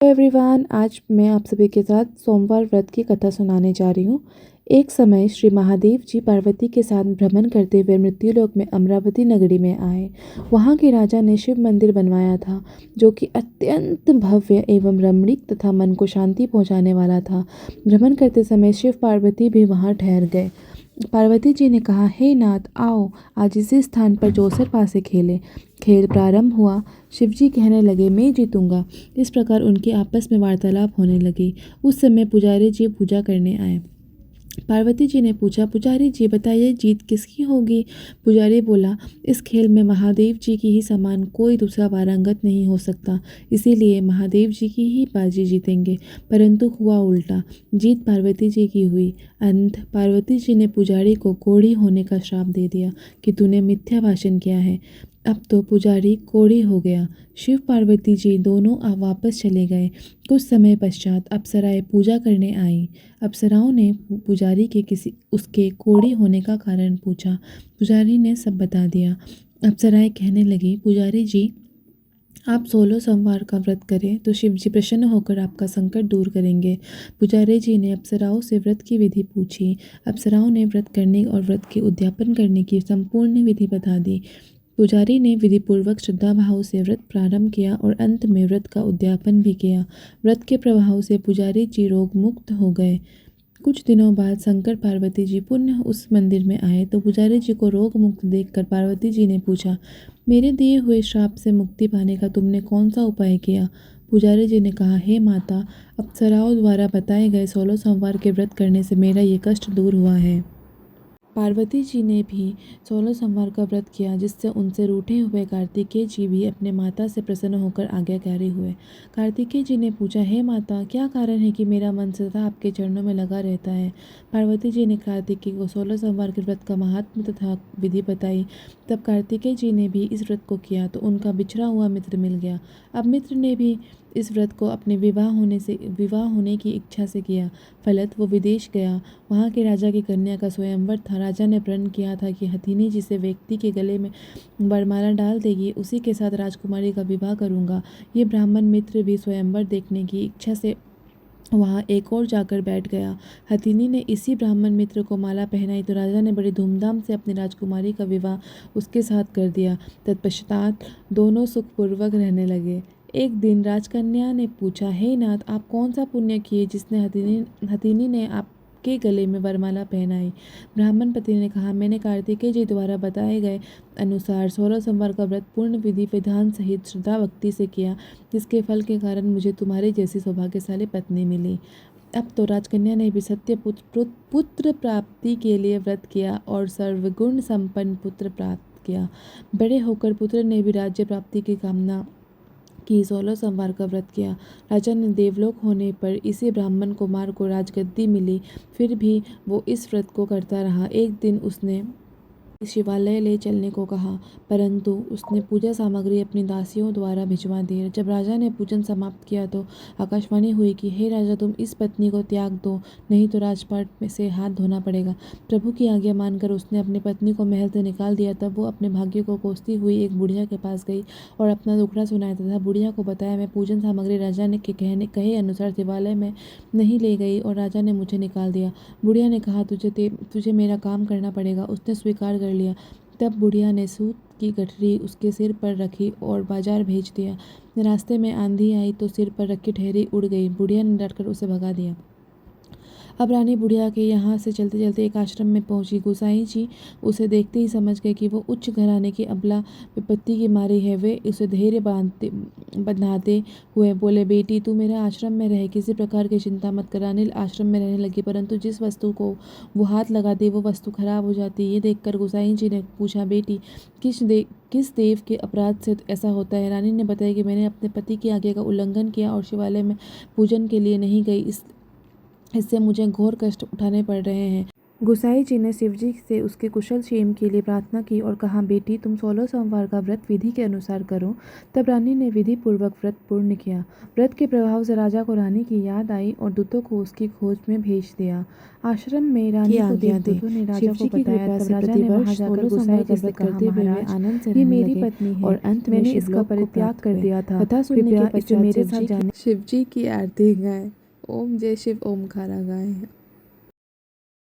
Everyone, आज मैं आप सभी के साथ सोमवार व्रत की कथा सुनाने जा रही हूँ। एक समय श्री महादेव जी पार्वती के साथ भ्रमण करते हुए मृत्युलोक में अमरावती नगरी में आए। वहाँ के राजा ने शिव मंदिर बनवाया था, जो कि अत्यंत भव्य एवं रमणीक तथा मन को शांति पहुँचाने वाला था। भ्रमण करते समय शिव पार्वती भी वहाँ ठहर गए। पार्वती जी ने कहा, हे नाथ, आओ आज इसी स्थान पर जोसर पासे खेलें। खेल प्रारंभ हुआ। शिवजी कहने लगे, मैं जीतूंगा। इस प्रकार उनकी आपस में वार्तालाप होने लगी। उस समय पुजारी जी पूजा करने आए। पार्वती जी ने पूछा, पुजारी जी बताइए, जीत किसकी होगी? पुजारी बोला, इस खेल में महादेव जी की ही समान कोई दूसरा पारंगत नहीं हो सकता, इसीलिए महादेव जी की ही बाजी जीतेंगे। परंतु हुआ उल्टा, जीत पार्वती जी की हुई। अंत पार्वती जी ने पुजारी को कोढ़ी होने का श्राप दे दिया कि तूने मिथ्या भाषण किया है। अब तो पुजारी कोढ़ी हो गया। शिव पार्वती जी दोनों वापस चले गए। कुछ समय पश्चात अप्सराएं पूजा करने आईं। अप्सराओं ने पुजारी के उसके कोढ़ी होने का कारण पूछा। पुजारी ने सब बता दिया। अप्सराएं कहने लगी, पुजारी जी, आप 16 सोमवार का व्रत करें तो शिव जी प्रसन्न होकर आपका संकट दूर करेंगे। पुजारी जी ने अप्सराओं से व्रत की विधि पूछी। अप्सराओं ने व्रत करने और व्रत के उद्यापन करने की संपूर्ण विधि बता दी। पुजारी ने विधिपूर्वक श्रद्धा भाव से व्रत प्रारंभ किया और अंत में व्रत का उद्यापन भी किया। व्रत के प्रभाव से पुजारी जी रोग मुक्त हो गए। कुछ दिनों बाद शंकर पार्वती जी पुनः उस मंदिर में आए तो पुजारी जी को रोग मुक्त देखकर पार्वती जी ने पूछा, मेरे दिए हुए श्राप से मुक्ति पाने का तुमने कौन सा उपाय किया? पुजारी जी ने कहा, हे माता, अप्सराओं द्वारा बताए गए 16 सोमवार के व्रत करने से मेरा ये कष्ट दूर हुआ है। पार्वती जी ने भी 16 सोमवार का व्रत किया, जिससे उनसे रूठे हुए कार्तिकेय जी भी अपने माता से प्रसन्न होकर आज्ञाकारी हुए। कार्तिकेय जी ने पूछा, हे माता, क्या कारण है कि मेरा मन सदा आपके चरणों में लगा रहता है? पार्वती जी ने कार्तिकेय को 16 सोमवार के व्रत का महात्म्य तथा विधि बताई। तब कार्तिकेय जी ने भी इस व्रत को किया तो उनका बिछड़ा हुआ मित्र मिल गया। अब मित्र ने भी इस व्रत को अपने विवाह होने की इच्छा से किया। फलत वो विदेश गया। वहाँ के राजा की कन्या का स्वयंवर था। राजा ने प्रण किया था कि हथिनी जिसे व्यक्ति के गले में वरमाला डाल देगी, उसी के साथ राजकुमारी का विवाह करूंगा। ये ब्राह्मण मित्र भी स्वयंवर देखने की इच्छा से वहाँ एक और जाकर बैठ गया। हथिनी ने इसी ब्राह्मण मित्र को माला पहनाई तो राजा ने बड़ी धूमधाम से अपनी राजकुमारी का विवाह उसके साथ कर दिया। तत्पश्चात दोनों सुखपूर्वक रहने लगे। एक दिन राजकन्या ने पूछा, हे नाथ, आप कौन सा पुण्य किए जिसने हथिनी ने आपके गले में वरमाला पहनाई? ब्राह्मण पति ने कहा, मैंने कार्तिकेय जी द्वारा बताए गए अनुसार 16 सोमवार का व्रत पूर्ण विधि विधान सहित श्रद्धा भक्ति से किया, जिसके फल के कारण मुझे तुम्हारी जैसी सौभाग्यशाली पत्नी मिली। अब तो राजकन्या ने भी सत्य पुत्र प्राप्ति के लिए व्रत किया और सर्वगुण संपन्न पुत्र प्राप्त किया। बड़े होकर पुत्र ने भी राज्य प्राप्ति की कामना की 16 सोमवार का व्रत किया। राजा ने देवलोक होने पर इसी ब्राह्मण कुमार को राजगद्दी मिली। फिर भी वो इस व्रत को करता रहा। एक दिन उसने शिवालय ले चलने को कहा, परंतु उसने पूजा सामग्री अपनी दासियों द्वारा भिजवा दी। जब राजा ने पूजन समाप्त किया तो आकाशवाणी हुई कि हे राजा, तुम इस पत्नी को त्याग दो, नहीं तो राजपाट में से हाथ धोना पड़ेगा। प्रभु की आज्ञा मानकर उसने अपनी पत्नी को महल से निकाल दिया। तब वो अपने भाग्य को कोसती हुई एक बुढ़िया के पास गई और अपना दुखड़ा सुनाया तथा बुढ़िया को बताया, मैं पूजन सामग्री राजा ने कहे अनुसार शिवालय में नहीं ले गई और राजा ने मुझे निकाल दिया। बुढ़िया ने कहा, तुझे मेरा काम करना पड़ेगा। उसने स्वीकार कर लिया। तब बुढ़िया ने सूत की गठरी उसके सिर पर रखी और बाजार भेज दिया। रास्ते में आंधी आई तो सिर पर रखी ठहरी उड़ गई। बुढ़िया ने डरकर उसे भगा दिया। अब रानी बुढ़िया के यहाँ से चलते चलते एक आश्रम में पहुंची। गोसाई जी उसे देखते ही समझ गए कि वो उच्च घराने की अबला विपत्ति की मारी है। वे उसे धैर्य बंधाते हुए बोले, बेटी, तू मेरे आश्रम में रहे, किसी प्रकार की चिंता मत कर। रानी आश्रम में रहने लगी, परंतु जिस वस्तु को वो हाथ लगाती वो वस्तु खराब हो जाती। ये देखकर गोसाई जी ने पूछा, बेटी, किस देव के अपराध से ऐसा होता है? रानी ने बताया कि मैंने अपने पति की आज्ञा का उल्लंघन किया और शिवालय में पूजन के लिए नहीं गई, इससे मुझे घोर कष्ट उठाने पड़ रहे हैं। गोसाई जी ने शिवजी से उसके कुशल क्षेम के लिए प्रार्थना की और कहा, बेटी तुम 16 सोमवार का व्रत विधि के अनुसार करो। तब रानी ने विधि पूर्वक व्रत पूर्ण किया। व्रत के प्रभाव से राजा को रानी की याद आई और दूतों को उसकी खोज में भेज दिया। आश्रम में रानी को देख दूतों ने राजा को बताया। तब राजा ने वहां जाकर गोसाई जी से कहा, महाराज आनंद से ये मेरी पत्नी है और अंत मैंने इसका परित्याग कर दिया था। कथा सुनने के पश्चात मेरे साथ जाने। शिव जी की आरती गाएं। ओम जय शिव ओमकारा गाएं।